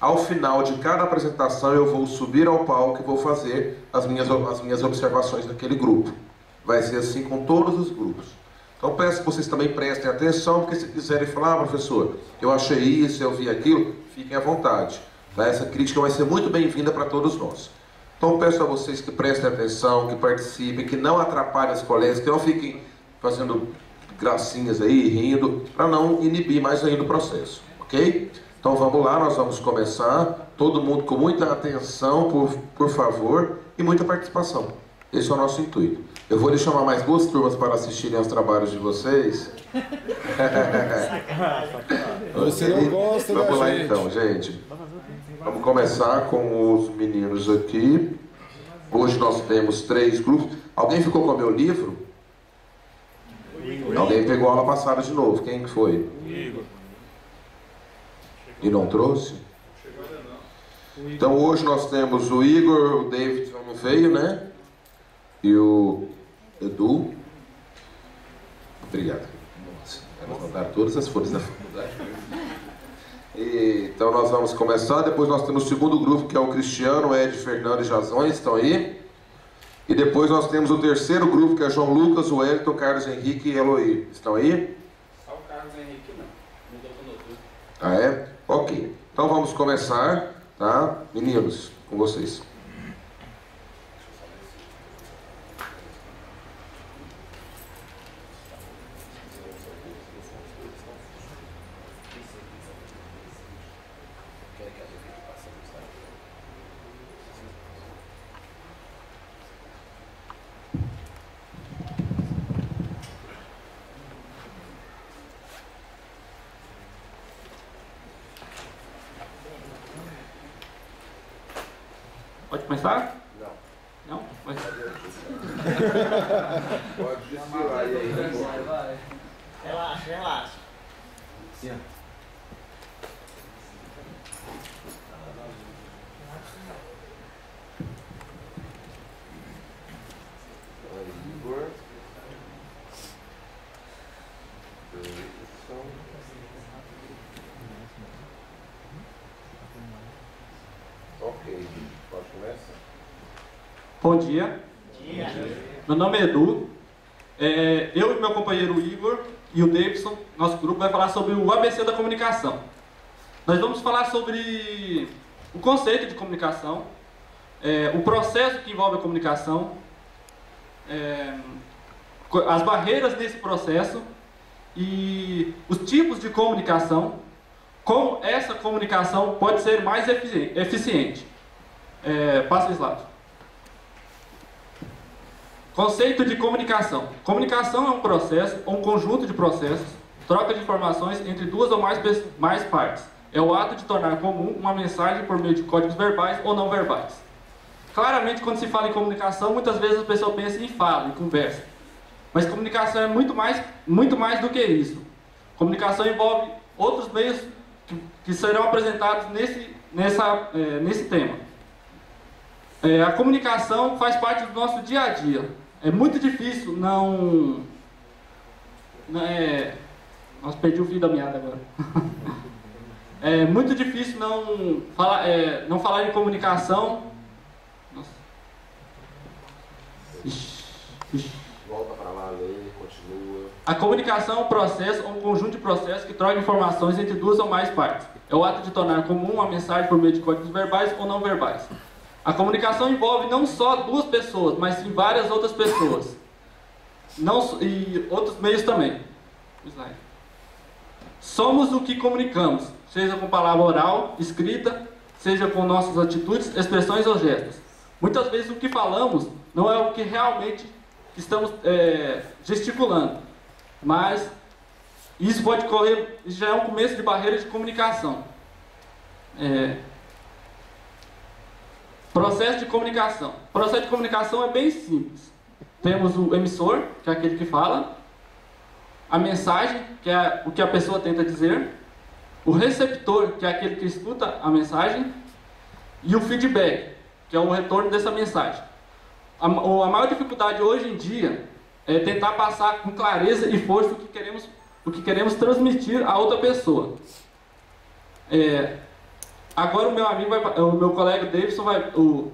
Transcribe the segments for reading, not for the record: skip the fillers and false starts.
Ao final de cada apresentação eu vou subir ao palco e vou fazer as minhas observações naquele grupo. Vai ser assim com todos os grupos. Então peço que vocês também prestem atenção, porque se quiserem falar, professor, eu achei isso, eu vi aquilo, fiquem à vontade. Tá? Essa crítica vai ser muito bem-vinda para todos nós. Então peço a vocês que prestem atenção, que participem, que não atrapalhem os colegas, que não fiquem fazendo gracinhas aí, rindo, para não inibir mais ainda o processo, ok? Então vamos lá, nós vamos começar, todo mundo com muita atenção, por favor, e muita participação. Esse é o nosso intuito. Eu vou lhe chamar mais duas turmas para assistirem aos trabalhos de vocês. Você não gosta da gente. Vamos lá então, gente. Vamos começar com os meninos aqui. Hoje nós temos 3 grupos. Alguém ficou com o meu livro? Alguém pegou a aula passada de novo. Quem foi? Igor. E não trouxe? Então hoje nós temos o Igor, o David não veio, né? E o Edu. Obrigado. Nossa, elas mandaram todas as folhas da faculdade. Então nós vamos começar. Depois nós temos o segundo grupo, que é o Cristiano, o Ed, Fernando e Jazões, estão aí. E depois nós temos o terceiro grupo, que é João Lucas, o Wellington, Carlos Henrique e Eloy. Estão aí? Só o Carlos Henrique não. Mudou para o outro. Ah, é? Ok. Então vamos começar, tá? Meninos, com vocês. Pode começar? Não. Não? Mas... Pode desfilar aí. Vai. Relaxa, relaxa. Igor. Ok, pode começar. Bom dia. Meu nome é Edu. Eu e meu companheiro Igor e o Davidson, nosso grupo, vai falar sobre o ABC da comunicação. Nós vamos falar sobre o conceito de comunicação, o processo que envolve a comunicação, as barreiras nesse processo e os tipos de comunicação, como essa comunicação pode ser mais eficiente. Passa o slide. Conceito de comunicação. Comunicação é um processo ou um conjunto de processos, troca de informações entre duas ou mais partes. É o ato de tornar comum uma mensagem por meio de códigos verbais ou não verbais. Claramente, quando se fala em comunicação, muitas vezes a pessoa pensa em fala, em conversa. Mas comunicação é muito mais do que isso. Comunicação envolve outros meios que serão apresentados nesse tema. A comunicação faz parte do nosso dia a dia. É muito difícil não... Nossa, perdi o fio da meada agora. É muito difícil não falar em comunicação. Nossa. Volta para lá, lê, continua. A comunicação é um processo ou um conjunto de processos que troca informações entre duas ou mais partes. É o ato de tornar comum uma mensagem por meio de códigos verbais ou não verbais. A comunicação envolve não só duas pessoas, mas sim várias outras pessoas. E outros meios também. Somos o que comunicamos, seja com palavra oral, escrita, seja com nossas atitudes, expressões ou gestos. Muitas vezes o que falamos não é o que realmente estamos gesticulando, mas isso pode correr, já é um começo de barreira de comunicação. Processo de comunicação. O processo de comunicação é bem simples. Temos o emissor, que é aquele que fala, a mensagem, que é o que a pessoa tenta dizer, o receptor, que é aquele que escuta a mensagem, e o feedback, que é o retorno dessa mensagem. A maior dificuldade hoje em dia é tentar passar com clareza e força o que queremos transmitir a outra pessoa. Agora o meu colega Davidson o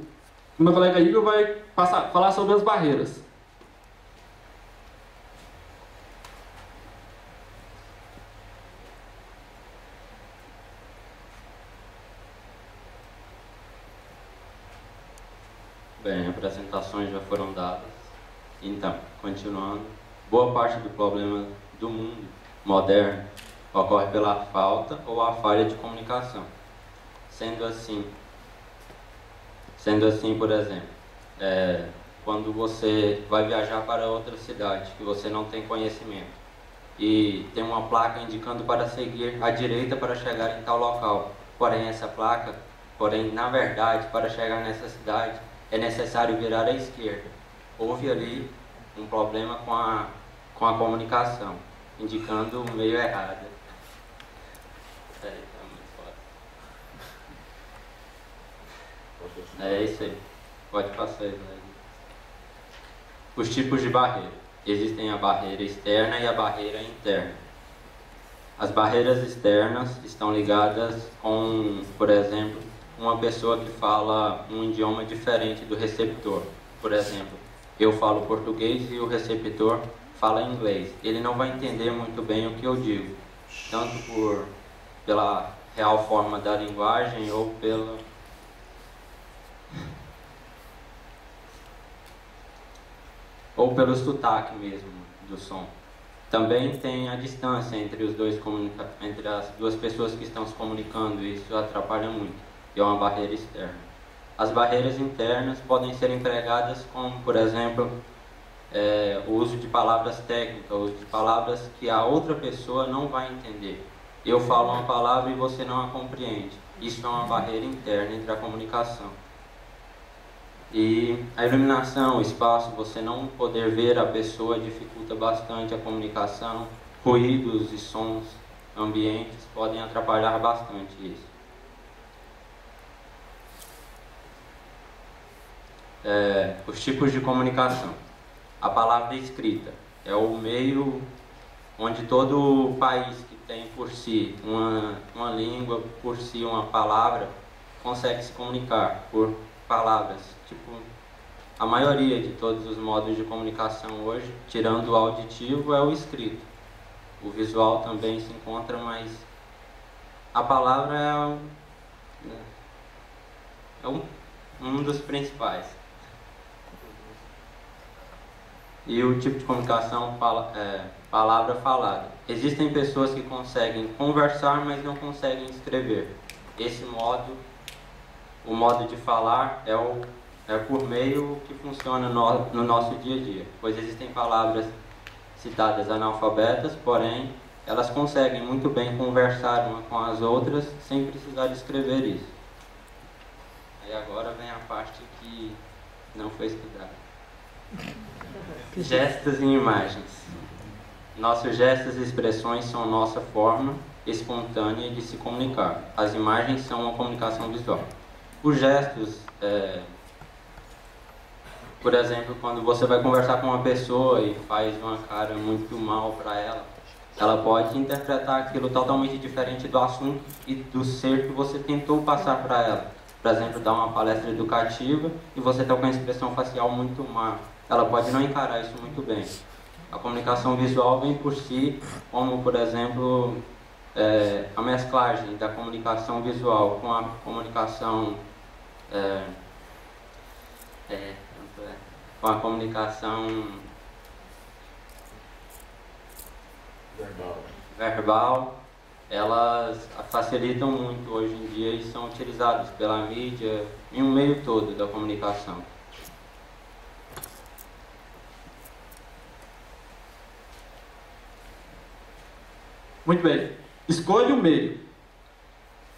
meu colega Igor vai falar sobre as barreiras. Bem, apresentações já foram dadas. Então, continuando, boa parte do problema do mundo moderno ocorre pela falta ou a falha de comunicação. Sendo assim, por exemplo, quando você vai viajar para outra cidade que você não tem conhecimento e tem uma placa indicando para seguir à direita para chegar em tal local, porém, na verdade, para chegar nessa cidade é necessário virar à esquerda. Houve ali um problema com a comunicação, indicando o meio errado. É isso aí. Pode passar aí. Os tipos de barreira. Existem a barreira externa e a barreira interna. As barreiras externas estão ligadas com, por exemplo, uma pessoa que fala um idioma diferente do receptor. Por exemplo, eu falo português e o receptor fala inglês. Ele não vai entender muito bem o que eu digo, tanto pela real forma da linguagem ou pelo sotaque mesmo do som. Também tem a distância entre as duas pessoas que estão se comunicando, e isso atrapalha muito. É uma barreira externa. As barreiras internas podem ser empregadas como, por exemplo, o uso de palavras técnicas, o uso de palavras que a outra pessoa não vai entender. Eu falo uma palavra e você não a compreende. Isso é uma barreira interna entre a comunicação. E a iluminação, o espaço, você não poder ver a pessoa dificulta bastante a comunicação. Ruídos e sons ambientes podem atrapalhar bastante isso. Os tipos de comunicação. A palavra escrita é o meio onde todo país que tem por si uma língua, por si uma palavra, consegue se comunicar por palavras. Tipo, a maioria de todos os modos de comunicação hoje, tirando o auditivo, é o escrito. O visual também se encontra, mas a palavra é um dos principais. E o tipo de comunicação, palavra falada. Existem pessoas que conseguem conversar, mas não conseguem escrever. Esse modo, o modo de falar, é por meio que funciona no nosso dia a dia. Pois existem palavras citadas analfabetas, porém, elas conseguem muito bem conversar uma com as outras, sem precisar escrever isso. Aí agora vem a parte que não foi estudada. Gestos e imagens. Nossos gestos e expressões são nossa forma espontânea de se comunicar. As imagens são uma comunicação visual. Os gestos, por exemplo, quando você vai conversar com uma pessoa e faz uma cara muito mal para ela pode interpretar aquilo totalmente diferente do assunto e do ser que você tentou passar para ela. Por exemplo, dar uma palestra educativa e você está com a expressão facial muito má. Ela pode não encarar isso muito bem. A comunicação visual vem por si, como, por exemplo, a mesclagem da comunicação visual com a comunicação verbal, elas facilitam muito hoje em dia e são utilizadas pela mídia em um meio todo da comunicação. Muito bem. Escolha o meio.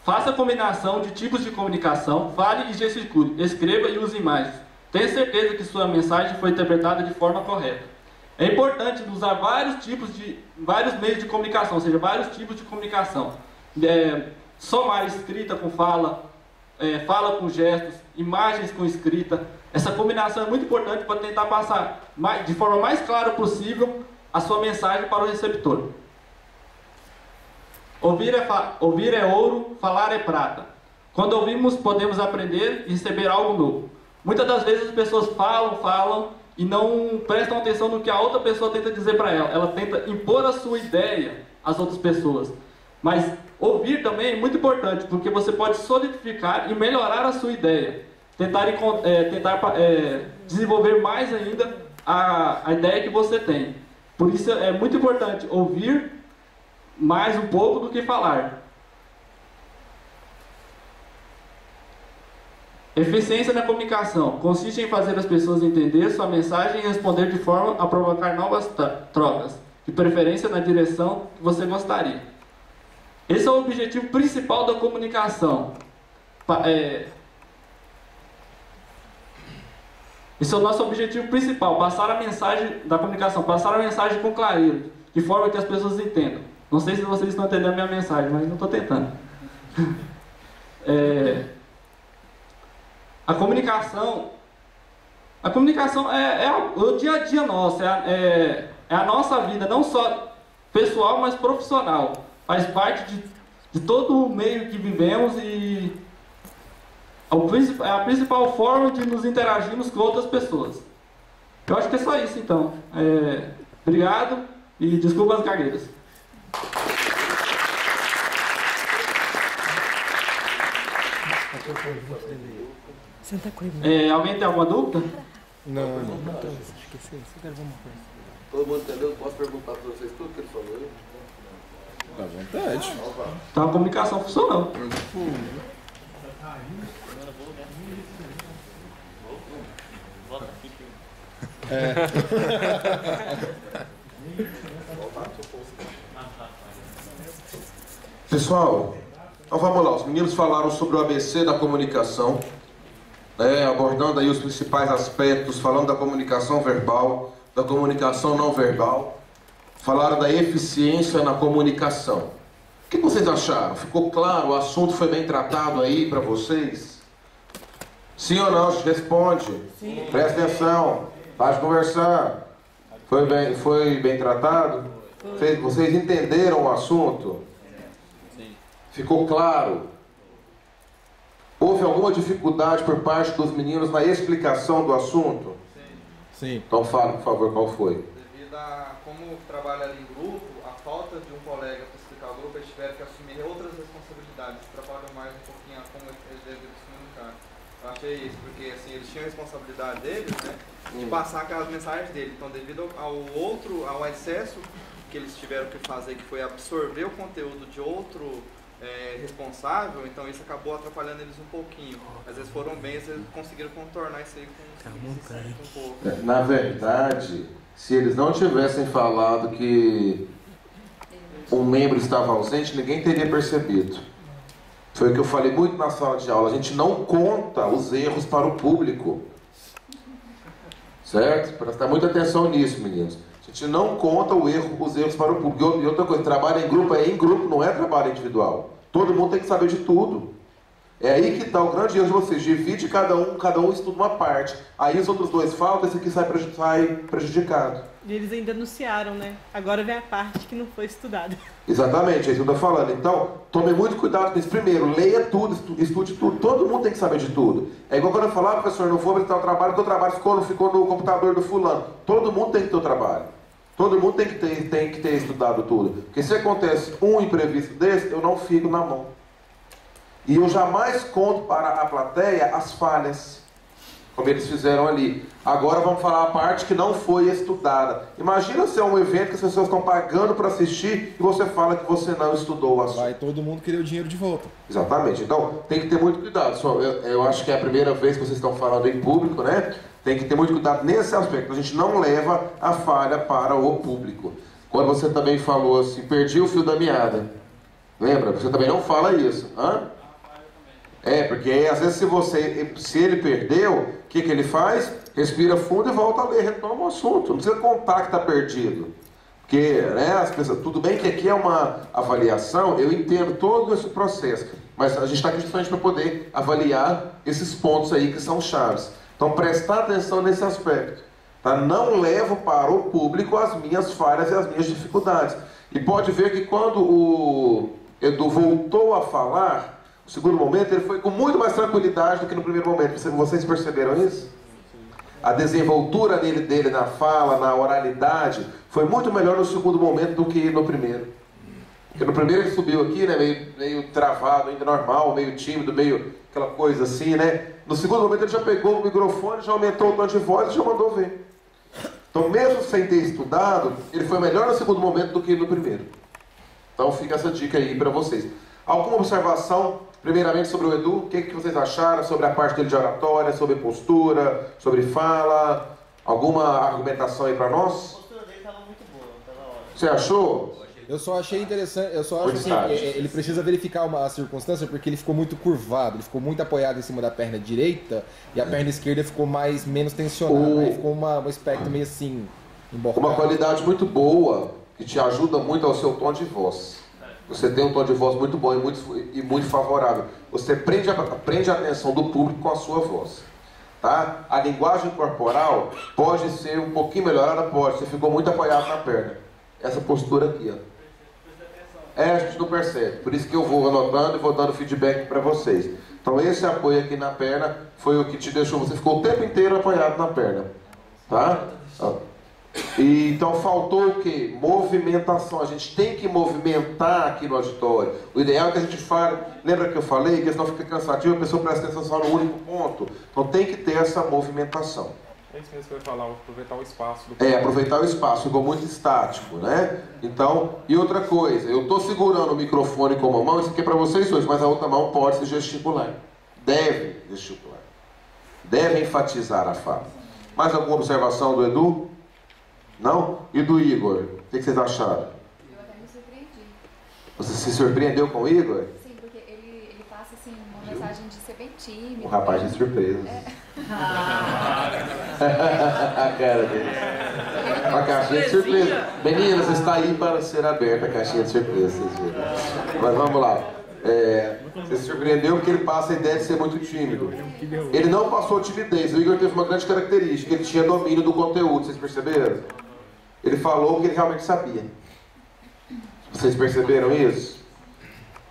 Faça a combinação de tipos de comunicação, fale e gesticule, escreva e use imagens. Tenha certeza que sua mensagem foi interpretada de forma correta. É importante usar vários meios de comunicação, ou seja, vários tipos de comunicação. Somar escrita com fala, fala com gestos, imagens com escrita. Essa combinação é muito importante para tentar passar de forma mais clara possível a sua mensagem para o receptor. Ouvir é ouro, falar é prata. Quando ouvimos, podemos aprender e receber algo novo. Muitas das vezes as pessoas falam e não prestam atenção no que a outra pessoa tenta dizer para ela. Ela tenta impor a sua ideia às outras pessoas. Mas ouvir também é muito importante, porque você pode solidificar e melhorar a sua ideia. Tentar desenvolver mais ainda a ideia que você tem. Por isso é muito importante ouvir mais um pouco do que falar. Eficiência na comunicação consiste em fazer as pessoas entender sua mensagem e responder de forma a provocar novas trocas, de preferência na direção que você gostaria. Esse é o objetivo principal da comunicação. Esse é o nosso objetivo principal, passar a mensagem da comunicação, passar a mensagem com clareza, de forma que as pessoas entendam. Não sei se vocês estão entendendo a minha mensagem, mas não estou tentando. A comunicação é o dia a dia nosso, é a nossa vida, não só pessoal, mas profissional. Faz parte de todo o meio que vivemos e é a principal forma de nos interagirmos com outras pessoas. Eu acho que é só isso, então. Obrigado e desculpa as gagueiras. Alguém tem alguma dúvida? Não. Todo mundo entendeu? Posso perguntar para vocês tudo que ele falou aí? Dá vontade. Então a comunicação funcionou. Pessoal, então vamos lá. Os meninos falaram sobre o ABC da comunicação, né, abordando aí os principais aspectos, falando da comunicação verbal, da comunicação não verbal. Falaram da eficiência na comunicação. O que vocês acharam? Ficou claro? O assunto foi bem tratado aí para vocês? Sim ou não? Responde. Sim. Presta atenção. Pode conversar. Foi bem tratado? Vocês entenderam o assunto? Sim. Ficou claro? Houve alguma dificuldade por parte dos meninos na explicação do assunto? Sim. Então fala, por favor, qual foi? Devido a como trabalha ali em grupo, a falta de um colega para explicar o grupo, eles tiveram que assumir outras responsabilidades, trabalham mais um pouquinho a como eles devem se comunicar. Eu achei isso, porque assim, eles tinham a responsabilidade deles, né, de passar aquelas mensagens deles. Então, devido ao excesso que eles tiveram que fazer, que foi absorver o conteúdo de outro responsável, então isso acabou atrapalhando eles um pouquinho. Às vezes foram bem, eles conseguiram contornar isso aí com um pouco. Na verdade, se eles não tivessem falado que um membro estava ausente, ninguém teria percebido. Foi o que eu falei muito na sala de aula. A gente não conta os erros para o público. Certo? Prestar muita atenção nisso, meninos. A gente não conta os erros para o público. E outra coisa, trabalho em grupo, não é trabalho individual. Todo mundo tem que saber de tudo. É aí que está o grande erro de vocês. Divide cada um estuda uma parte. Aí os outros dois faltam, esse aqui sai prejudicado. E eles ainda anunciaram, né? Agora vem a parte que não foi estudada. Exatamente, é isso que eu estou falando. Então, tome muito cuidado com isso. Primeiro, leia tudo, estude tudo. Todo mundo tem que saber de tudo. É igual quando eu falar, professor, não vou apresentar o trabalho, porque o trabalho ficou no computador do fulano. Todo mundo tem que ter o trabalho. Todo mundo tem que ter estudado tudo. Porque se acontece um imprevisto desse, eu não fico na mão. E eu jamais conto para a plateia as falhas, como eles fizeram ali. Agora vamos falar a parte que não foi estudada. Imagina se é um evento que as pessoas estão pagando para assistir e você fala que você não estudou o assunto. Vai todo mundo querer o dinheiro de volta. Exatamente. Então, tem que ter muito cuidado. Eu acho que é a primeira vez que vocês estão falando em público, né? Tem que ter muito cuidado nesse aspecto. A gente não leva a falha para o público. Quando você também falou assim, perdi o fio da meada. Lembra? Você também não fala isso. Hã? Porque aí, às vezes se ele perdeu, o que ele faz? Respira fundo e volta a ler, retoma o assunto. Não precisa contar que está perdido. Porque, né, as pessoas, tudo bem que aqui é uma avaliação, eu entendo todo esse processo. Mas a gente está aqui justamente para poder avaliar esses pontos aí que são chaves. Então, prestar atenção nesse aspecto. Tá? Não levo para o público as minhas falhas e as minhas dificuldades. E pode ver que quando o Edu voltou a falar, No segundo momento, ele foi com muito mais tranquilidade do que no primeiro momento. Vocês perceberam isso? A desenvoltura dele na fala, na oralidade, foi muito melhor no segundo momento do que no primeiro. Porque no primeiro ele subiu aqui, né, meio travado, ainda normal, meio tímido, meio aquela coisa assim, né? No segundo momento ele já pegou o microfone, já aumentou o tom de voz e já mandou ver. Então, mesmo sem ter estudado, ele foi melhor no segundo momento do que no primeiro. Então fica essa dica aí para vocês. Alguma observação, primeiramente sobre o Edu? O que vocês acharam sobre a parte dele de oratória, sobre postura, sobre fala? Alguma argumentação aí para nós? A postura dele estava muito boa, estava ótimo. Você achou? Eu só achei interessante, eu só acho assim, tarde. ele precisa verificar uma circunstância porque ele ficou muito curvado, ele ficou muito apoiado em cima da perna direita e a perna esquerda ficou menos tensionada, aí ficou um aspecto meio assim, emborcado. Uma qualidade muito boa, que te ajuda muito ao seu tom de voz. Você tem um tom de voz muito bom e muito favorável. Você prende a atenção do público com a sua voz. Tá? A linguagem corporal pode ser um pouquinho melhorada, pode. Você ficou muito apoiado na perna. Essa postura aqui, ó. A gente não percebe. Por isso que eu vou anotando e vou dando feedback para vocês. Então esse apoio aqui na perna foi o que te deixou. Você ficou o tempo inteiro apoiado na perna. Tá? Ó. E, então faltou o que? Movimentação. A gente tem que movimentar aqui no auditório. O ideal é que a gente fale. Lembra que eu falei que senão fica cansativo, a pessoa presta atenção só no único ponto. Então tem que ter essa movimentação. É isso mesmo que eu ia falar, aproveitar o espaço do Aproveitar o espaço, ficou muito estático, né? Então, e outra coisa, eu estou segurando o microfone com uma mão, isso aqui é para vocês dois, mas a outra mão pode se gesticular. Deve gesticular. Deve enfatizar a fala. Mais alguma observação do Edu? Não? E do Igor? O que vocês acharam? Eu até me surpreendi. Você se surpreendeu com o Igor? Sim, porque ele passa assim uma mensagem de ser bem tímido. Um rapaz de surpresa. A cara dele. Uma caixinha de surpresa. Meninas, está aí para ser aberta a caixinha de surpresa. Mas vamos lá. Você se surpreendeu porque ele passa a ideia de ser muito tímido. Ele não passou timidez. O Igor teve uma grande característica. Ele tinha domínio do conteúdo. Vocês perceberam? Ele falou o que ele realmente sabia. Vocês perceberam isso?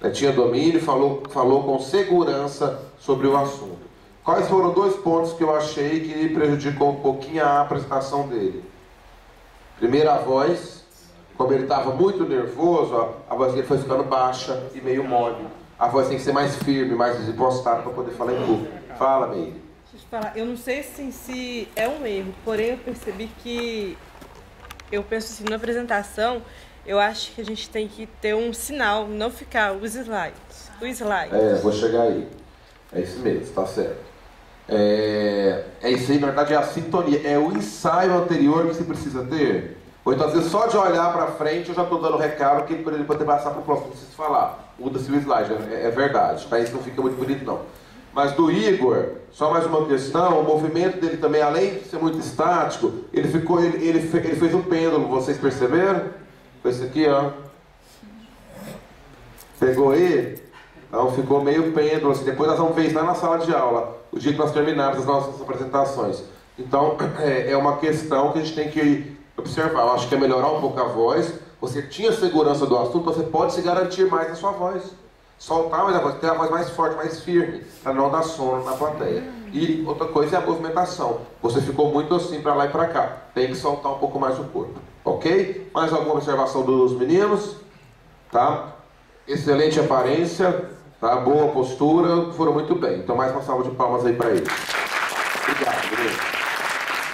Ele tinha domínio e falou com segurança sobre o assunto. Quais foram dois pontos que eu achei que prejudicou um pouquinho a apresentação dele? Primeiro, a voz. Como ele estava muito nervoso, a voz dele foi ficando baixa e meio mole. A voz tem que ser mais firme, mais desimpostada para poder falar em público. Fala, Meire. Deixa eu te falar, eu não sei se é um erro, porém eu percebi que... Eu penso assim, na apresentação, eu acho que a gente tem que ter um sinal, não ficar os slides. O slide. Vou chegar aí. É isso mesmo, está certo. É isso aí, na verdade é a sintonia, é o ensaio anterior que você precisa ter. Ou então às vezes só de olhar para frente eu já estou dando recado que para ele poder passar para o próximo, não preciso falar. Muda-se o slide, é verdade, tá? Isso não fica muito bonito não. Mas do Igor, só mais uma questão, o movimento dele também, além de ser muito estático, ele fez um pêndulo, vocês perceberam? Foi isso aqui, ó. Pegou aí? Então ficou meio pêndulo, assim. Depois nós vamos ver isso lá na sala de aula, o dia que nós terminarmos as nossas apresentações. Então, é uma questão que a gente tem que observar. Eu acho que é melhorar um pouco a voz. Você tinha segurança do assunto, você pode se garantir mais na sua voz. Soltar mais a voz, ter a voz mais forte, mais firme, para não dar sono na plateia. E outra coisa é a movimentação. Você ficou muito assim para lá e para cá. Tem que soltar um pouco mais o corpo. Ok? Mais alguma observação dos meninos? Tá? Excelente aparência. Tá? Boa postura. Foram muito bem. Então mais uma salva de palmas aí para eles. Obrigado, beleza?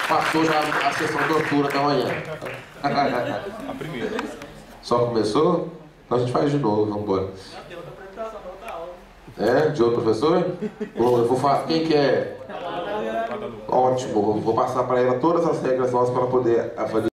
Passou já a sessão de tortura da manhã. A primeira. Só começou? Então a gente faz de novo, vamos embora. De outro professor? Eu vou falar, quem que é? Ótimo, vou passar para ela todas as regras nossas para ela poder avaliar.